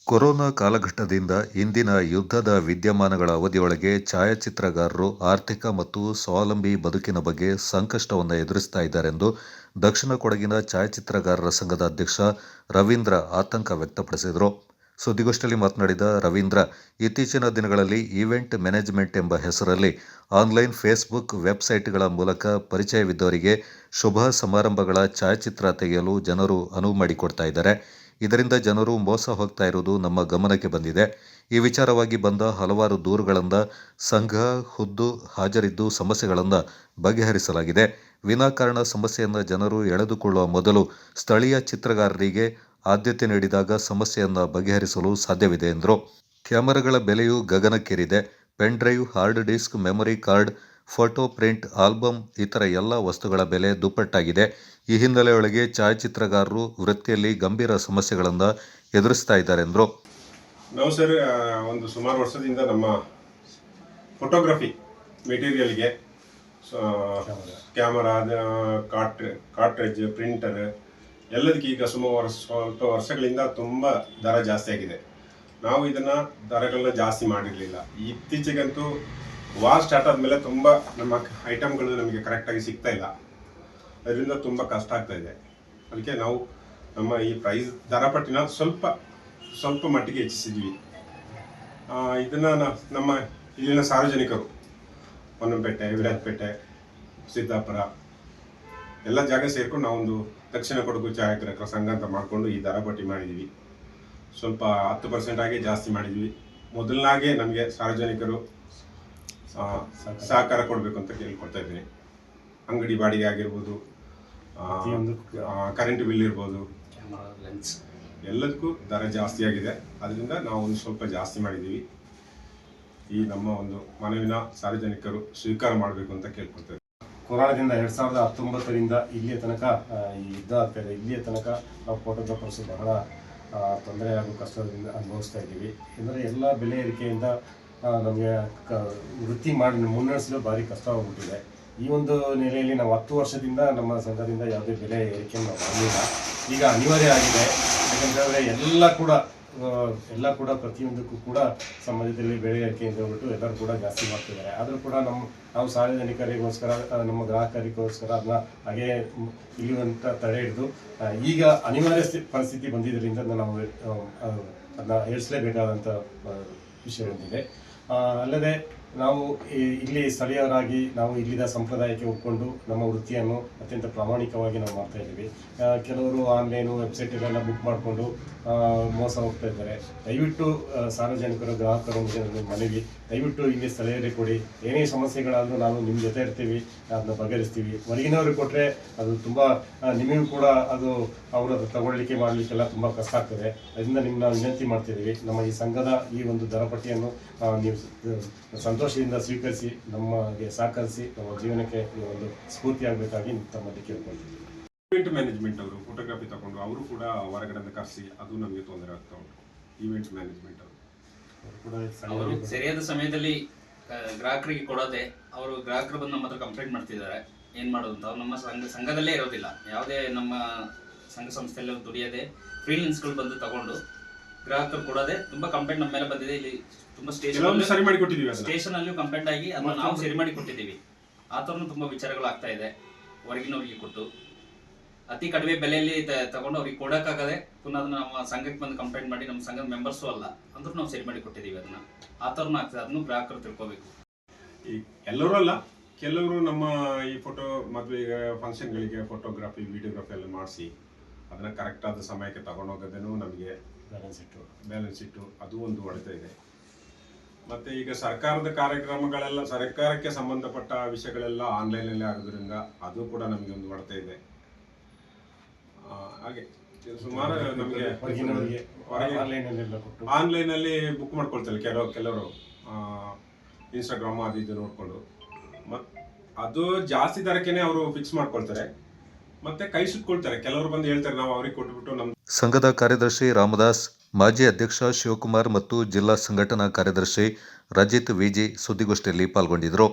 Corona ಕಾಲಘಟ್ಟದಿಂದ ಇಂದಿನ ಯುದ್ಧದ ವಿದ್ಯಮಾನಗಳ ಅವಧಿಯೊಳಗೆ ಛಾಯಾಚಿತ್ರಗಾರರು ಆರ್ಥಿಕ ಮತ್ತು ಸ್ವಾವಲಂಬಿ ಬದುಕಿನ ಬಗ್ಗೆ ಸಂಕಷ್ಟವನ್ನು ಎದುರಿಸ್ತಾ ಇದ್ದಾರೆಂದು ದಕ್ಷಿಣ ಕೊಡಗಿನ ಛಾಯಾಚಿತ್ರಗಾರರ ಸಂಘದ ಅಧ್ಯಕ್ಷ ರವೀಂದ್ರ ಆತಂಕ ವ್ಯಕ್ತಪಡಿಸಿದರು. ಸುದ್ದಿಗೋಷ್ಠಿಯಲ್ಲಿ ಮಾತನಾಡಿದ ರವೀಂದ್ರ, ಇತ್ತೀಚಿನ ದಿನಗಳಲ್ಲಿ ಈವೆಂಟ್ ಮ್ಯಾನೇಜ್ಮೆಂಟ್ ಎಂಬ ಹೆಸರಲ್ಲಿ ಆನ್ಲೈನ್ ಫೇಸ್ಬುಕ್ ವೆಬ್ಸೈಟ್ಗಳ ಮೂಲಕ ಪರಿಚಯವಿದ್ದವರಿಗೆ ಶುಭ ಸಮಾರಂಭಗಳ ಛಾಯಾಚಿತ್ರ ತೆಗೆಯಲು ಜನರು ಅನುವು ಮಾಡಿಕೊಡ್ತಾ ಇದ್ದಾರೆ. ಇದರಿಂದ ಜನರು ಮೋಸ ಹೋಗ್ತಾ ಇರುವುದು ನಮ್ಮ ಗಮನಕ್ಕೆ ಬಂದಿದೆ. ಈ ವಿಚಾರವಾಗಿ ಬಂದ ಹಲವಾರು ದೂರುಗಳಿಂದ ಸಂಘ ಖುದ್ದು ಹಾಜರಿದ್ದು ಸಮಸ್ಯೆಗಳನ್ನು ಬಗೆಹರಿಸಲಾಗಿದೆ. ವಿನಾಕಾರಣ ಸಮಸ್ಯೆಯನ್ನು ಜನರು ಎಳೆದುಕೊಳ್ಳುವ ಮೊದಲು ಸ್ಥಳೀಯ ಚಿತ್ರಗಾರರಿಗೆ ಆದ್ಯತೆ ನೀಡಿದಾಗ ಸಮಸ್ಯೆಯನ್ನು ಬಗೆಹರಿಸಲು ಸಾಧ್ಯವಿದೆ ಎಂದರು. ಕ್ಯಾಮೆರಾಗಳ ಬೆಲೆಯು ಗಗನಕ್ಕೇರಿದೆ. Pen drive, hard disk, memory card, photo, print, album ಇತರ ಎಲ್ಲ ವಸ್ತುಗಳ ಬೆಲೆ ದುಪ್ಪಟ್ಟಾಗಿದೆ. ಈ ಹಿನ್ನೆಲೆಯೊಳಗೆ ಛಾಯಾಚಿತ್ರಗಾರರು ವೃತ್ತಿಯಲ್ಲಿ ಗಂಭೀರ ಸಮಸ್ಯೆಗಳನ್ನು ಎದುರಿಸ್ತಾ ಇದ್ದಾರೆ ಎಂದರು. ನಾವು ಸರ್ ಒಂದು ಸುಮಾರು ವರ್ಷದಿಂದ ನಮ್ಮ ಫೋಟೋಗ್ರಫಿ ಮೆಟೀರಿಯಲ್ಗೆ ಕ್ಯಾಮರಾ, ಕಾರ್ಟ್ರೇಜ್, ಪ್ರಿಂಟರ್ ಎಲ್ಲದಕ್ಕೆ ಈಗ ಸ್ವಲ್ಪ ವರ್ಷಗಳಿಂದ ತುಂಬ ದರ ಜಾಸ್ತಿ ಆಗಿದೆ. ನಾವು ಇದನ್ನು ದರಗಳನ್ನ ಜಾಸ್ತಿ ಮಾಡಿರಲಿಲ್ಲ. ಇತ್ತೀಚೆಗಂತೂ ವಾರ್ ಸ್ಟಾರ್ಟ್ ಆದಮೇಲೆ ತುಂಬ ನಮ್ಮ ಐಟಮ್ಗಳು ನಮಗೆ ಕರೆಕ್ಟಾಗಿ ಸಿಗ್ತಾ ಇಲ್ಲ. ಅದರಿಂದ ತುಂಬ ಕಷ್ಟ ಆಗ್ತಾ ಇದೆ. ಅದಕ್ಕೆ ನಾವು ನಮ್ಮ ಈ ಪ್ರೈಸ್ ದರಪಟ್ಟಿನ ಸ್ವಲ್ಪ ಮಟ್ಟಿಗೆ ಹೆಚ್ಚಿಸಿದ್ವಿ. ಇದನ್ನು ನಮ್ಮ ಇಲ್ಲಿನ ಸಾರ್ವಜನಿಕರು ಹೊನ್ನಂಪೇಟೆ, ವಿರಾಜಪೇಟೆ, ಸಿದ್ದಾಪುರ ಎಲ್ಲ ಜಾಗ ಸೇರ್ಕೊಂಡು ನಾವೊಂದು ದಕ್ಷಿಣ ಕೊಡಗು ಛಾಯಾಗ್ರಾಹಕರ ಸಂಘ ಅಂತ ಮಾಡಿಕೊಂಡು ಈ ದರಪಟ್ಟಿ ಮಾಡಿದ್ದೀವಿ. ಸ್ವಲ್ಪ 10% ಆಗಿ ಜಾಸ್ತಿ ಮಾಡಿದ್ವಿ. ಮೊದಲನಾಗೆ ನಮಗೆ ಸಾರ್ವಜನಿಕರು ಸಹಕಾರ ಕೊಡಬೇಕು ಅಂತ ಕೇಳ್ಕೊಳ್ತಾ ಇದ್ದೀನಿ. ಅಂಗಡಿ ಬಾಡಿಗೆ ಆಗಿರ್ಬೋದು, ಕರೆಂಟ್ ಬಿಲ್ ಇರ್ಬೋದು, ಎಲ್ಲದಕ್ಕೂ ದರ ಜಾಸ್ತಿ ಆಗಿದೆ. ಅದರಿಂದ ನಾವು ಒಂದು ಸ್ವಲ್ಪ ಜಾಸ್ತಿ ಮಾಡಿದ್ದೀವಿ. ಈ ನಮ್ಮ ಒಂದು ಮನವಿನ ಸಾರ್ವಜನಿಕರು ಸ್ವೀಕಾರ ಮಾಡಬೇಕು ಅಂತ ಕೇಳ್ಕೊಳ್ತಾ ಇದ್ದೀವಿ. ಕೊರೋನಾದಿಂದ 2019ರಿಂದ ಇಲ್ಲಿಯ ತನಕ ಈ ಯುದ್ಧ ಆಗ್ತಾಯಿದೆ. ಇಲ್ಲಿಯ ತನಕ ನಾವು ಫೋಟೋಗ್ರಾಫರ್ಸ್ ಬಹಳ ತೊಂದರೆ ಹಾಗೂ ಕಷ್ಟದಿಂದ ಅನುಭವಿಸ್ತಾ ಇದ್ದೀವಿ. ಅಂದರೆ ಎಲ್ಲ ಬೆಲೆ ಏರಿಕೆಯಿಂದ ನಮಗೆ ವೃತ್ತಿ ಮಾಡಿ ಮುನ್ನಡೆಸಲು ಭಾರಿ ಕಷ್ಟವಾಗ್ಬಿಟ್ಟಿದೆ. ಈ ಒಂದು ನೆಲೆಯಲ್ಲಿ ನಾವು 10 ವರ್ಷದಿಂದ ನಮ್ಮ ಸಂಘದಿಂದ ಯಾವುದೇ ಬೆಲೆ ಏರಿಕೆಯನ್ನು ಮಾಡಲಿಲ್ಲ. ಈಗ ಅನಿವಾರ್ಯ ಆಗಿದೆ. ಯಾಕಂತೇಳಿದ್ರೆ ಎಲ್ಲ ಕೂಡ ಪ್ರತಿಯೊಂದಕ್ಕೂ ಕೂಡ ಸಮಾಜದಲ್ಲಿ ಬೆಲೆ ಏರಿಕೆ ಅಂತ ಹೇಳ್ಬಿಟ್ಟು ಎಲ್ಲರೂ ಕೂಡ ಜಾಸ್ತಿ ಮಾಡ್ತಿದ್ದಾರೆ. ಆದರೂ ಕೂಡ ನಾವು ಸಾರ್ವಜನಿಕರಿಗೋಸ್ಕರ, ನಮ್ಮ ಗ್ರಾಹಕರಿಗೋಸ್ಕರ ಅದನ್ನ ಹಾಗೇ ಇಲ್ಲಿವಂತ ತಡೆ ಹಿಡಿದು ಈಗ ಅನಿವಾರ್ಯ ಪರಿಸ್ಥಿತಿ ಬಂದಿದ್ದರಿಂದ ನಾವು ಅದನ್ನ ಏರಿಸಲೇಬೇಕಾದಂಥ ವಿಷಯ ಬಂದಿದೆ. ಅಲ್ಲದೆ ನಾವು ಇಲ್ಲಿ ಸ್ಥಳೀಯರಾಗಿ ನಾವು ಇಲ್ಲಿನ ಸಂಪ್ರದಾಯಕ್ಕೆ ಒಪ್ಪಿಕೊಂಡು ನಮ್ಮ ವೃತ್ತಿಯನ್ನು ಅತ್ಯಂತ ಪ್ರಾಮಾಣಿಕವಾಗಿ ನಾವು ಮಾಡ್ತಾ ಇದ್ದೀವಿ. ಕೆಲವರು ಆನ್ಲೈನು ವೆಬ್ಸೈಟಲ್ಲೆಲ್ಲ ಬುಕ್ ಮಾಡಿಕೊಂಡು ಮೋಸ ಹೋಗ್ತಾ ಇದ್ದಾರೆ. ದಯವಿಟ್ಟು ಸಾರ್ವಜನಿಕರು, ಗ್ರಾಹಕರೊಂದಿಗೆ ನನ್ನ ಮನವಿ, ದಯವಿಟ್ಟು ಇಲ್ಲಿ ಸ್ಥಳೀಯರಿಗೆ ಕೊಡಿ. ಏನೇ ಸಮಸ್ಯೆಗಳಾದರೂ ನಾವು ನಿಮ್ಮ ಜೊತೆ ಇರ್ತೀವಿ, ಅದನ್ನ ಬಗೆಹರಿಸ್ತೀವಿ. ಹೊರಗಿನವ್ರಿಗೆ ಕೊಟ್ಟರೆ ಅದು ತುಂಬ ನಿಮಗೂ ಕೂಡ ಅದು ಅವರು ತಗೊಳ್ಳಿಕ್ಕೆ ಮಾಡಲಿಕ್ಕೆಲ್ಲ ತುಂಬ ಕಷ್ಟ ಆಗ್ತದೆ. ಅದರಿಂದ ನಿಮ್ಮನ್ನ ವಿನಂತಿ ಮಾಡ್ತಿದ್ದೀವಿ, ನಮ್ಮ ಈ ಸಂಘದ ಈ ಒಂದು ದರಪಟ್ಟಿಯನ್ನು ನೀವು ಸಂತೋಷದಿಂದ ಸ್ವೀಕರಿಸಿ ನಮಗೆ ಸಹಕರಿಸಿ ನಮ್ಮ ಜೀವನಕ್ಕೆ ಒಂದು ಸ್ಫೂರ್ತಿ ಆಗಬೇಕಾಗಿ ತಮ್ಮಲ್ಲಿ ಕೇಳ್ಕೊಳ್ತೀವಿ. ಈವೆಂಟ್ ಮ್ಯಾನೇಜ್ಮೆಂಟ್ ಅವರು ಫೋಟೋಗ್ರಫಿ ತಗೊಂಡು ಅವರು ಕೂಡ ಹೊರಗಡೆ ಕರೆಸಿ ಅದು ನಮಗೆ ತೊಂದರೆ ಆಗ್ತಾ ಉಂಟು. ಈವೆಂಟ್ ಮ್ಯಾನೇಜ್ಮೆಂಟ್ ಅವರು ಸರಿಯಾದ ಸಮಯದಲ್ಲಿ ಗ್ರಾಹಕರಿಗೆ ಕೊಡೋದೆ, ಅವರು ಗ್ರಾಹಕರು ಬಂದು ನಮ್ಮ ಹತ್ರ ಕಂಪ್ಲೇಂಟ್ ಮಾಡ್ತಿದ್ದಾರೆ. ಏನು ಮಾಡೋದು ಅಂತ. ಅವ್ರು ನಮ್ಮ ಸಂಘದಲ್ಲೇ ಇರೋದಿಲ್ಲ. ಯಾವುದೇ ನಮ್ಮ ಸಂಘ ಸಂಸ್ಥೆಯಲ್ಲಿ ದುಡಿಯೋದೆ ಫ್ರೀಲೆನ್ಸ್ಗಳು ಬಂದು ತಗೊಂಡು ಗ್ರಾಹಕರು ಕೊಡೋದೆ. ತುಂಬ ಕಂಪ್ಲೇಂಟ್ ನಮ್ಮ ಮೇಲೆ ಬಂದಿದೆ. ಇಲ್ಲಿ ತುಂಬ ಸ್ಟೇಷನ್ ಅಲ್ಲಿಯೂ ಕಂಪ್ಲೇಂಟ್ ಆಗಿ ಅದನ್ನ ನಾವು ಸರಿ ಮಾಡಿ ಕೊಟ್ಟಿದ್ದೀವಿ. ಆ ಥರನೂ ತುಂಬ ವಿಚಾರಗಳು ಆಗ್ತಾ ಇದೆ. ಹೊರಗಿನವ್ರಿಗೆ ಕೊಟ್ಟು ಅತಿ ಕಡಿಮೆ ಬೆಲೆಯಲ್ಲಿ ತಗೊಂಡು ಅವ್ರಿಗೆ ಕೊಡೋಕ್ಕಾಗದೆ ಪುನಃ ಅದನ್ನ ನಮ್ಮ ಸಂಘಕ್ಕೆ ಬಂದು ಕಂಪ್ಲೇಂಟ್ ಮಾಡಿ ನಮ್ಮ ಸಂಘದ ಮೆಂಬರ್ಸು ಅಲ್ಲ ಅಂದ್ರೂ ನಾವು ಸರಿ ಮಾಡಿ ಕೊಟ್ಟಿದ್ದೀವಿ. ಅದನ್ನ ಆ ಥರನೂ ಆಗ್ತದೆ. ಅದನ್ನು ಗ್ರಾಹಕರು ತಿಳ್ಕೊಬೇಕು. ಈ ಎಲ್ಲರೂ ಅಲ್ಲ, ಕೆಲವರು ನಮ್ಮ ಈ ಫೋಟೋ ಮದುವೆಗೆ ಫಂಕ್ಷನ್ಗಳಿಗೆ ಫೋಟೋಗ್ರಫಿ, ವಿಡಿಯೋಗ್ರಫಿ ಎಲ್ಲ ಮಾಡಿಸಿ ಅದನ್ನು ಕರೆಕ್ಟಾದ ಸಮಯಕ್ಕೆ ತಗೊಂಡೋಗೋದೇನೂ ನಮಗೆ ಬ್ಯಾಲೆನ್ಸ್ ಇಟ್ಟು ಅದು ಒಂದು ಹೊಡೆತ ಇದೆ. ಮತ್ತು ಈಗ ಸರ್ಕಾರದ ಕಾರ್ಯಕ್ರಮಗಳೆಲ್ಲ, ಸರ್ಕಾರಕ್ಕೆ ಸಂಬಂಧಪಟ್ಟ ವಿಷಯಗಳೆಲ್ಲ ಆನ್ಲೈನಲ್ಲೇ ಆಗೋದ್ರಿಂದ ಅದು ಕೂಡ ನಮಗೆ ಒಂದು ಹೊಡೆತ ಇದೆ. ಹಾಗೆ ಸುಮಾರು ನಮಗೆ ಆನ್ಲೈನಲ್ಲಿ ಬುಕ್ ಮಾಡ್ಕೊಳ್ತಾರೆ ಕೆಲವರು ಇನ್ಸ್ಟಾಗ್ರಾಮ್ ಅದು ಇದು ನೋಡಿಕೊಂಡು. ಅದು ಜಾಸ್ತಿ ದರಕ್ಕೇನೆ ಅವರು ಫಿಕ್ಸ್ ಮಾಡ್ಕೊಳ್ತಾರೆ, ಮತ್ತೆ ಕೈ ಸುಟ್ಕೊಳ್ತಾರೆ. ಕೆಲವರು ಬಂದು ಹೇಳ್ತಾರೆ ನಾವು ಅವ್ರಿಗೆ ಕೊಟ್ಬಿಟ್ಟು ನಮ್ಮ ಸಂಘದ ಕಾರ್ಯದರ್ಶಿ ರಾಮದಾಸ್, ಮಾಜಿ ಅಧ್ಯಕ್ಷ ಶಿವಕುಮಾರ್ ಮತ್ತು ಜಿಲ್ಲಾ ಸಂಘಟನಾ ಕಾರ್ಯದರ್ಶಿ ರಜಿತ್ ವಿಜಿ ಸುದ್ದಿಗೋಷ್ಠಿಯಲ್ಲಿ ಪಾಲ್ಗೊಂಡಿದ್ದರು.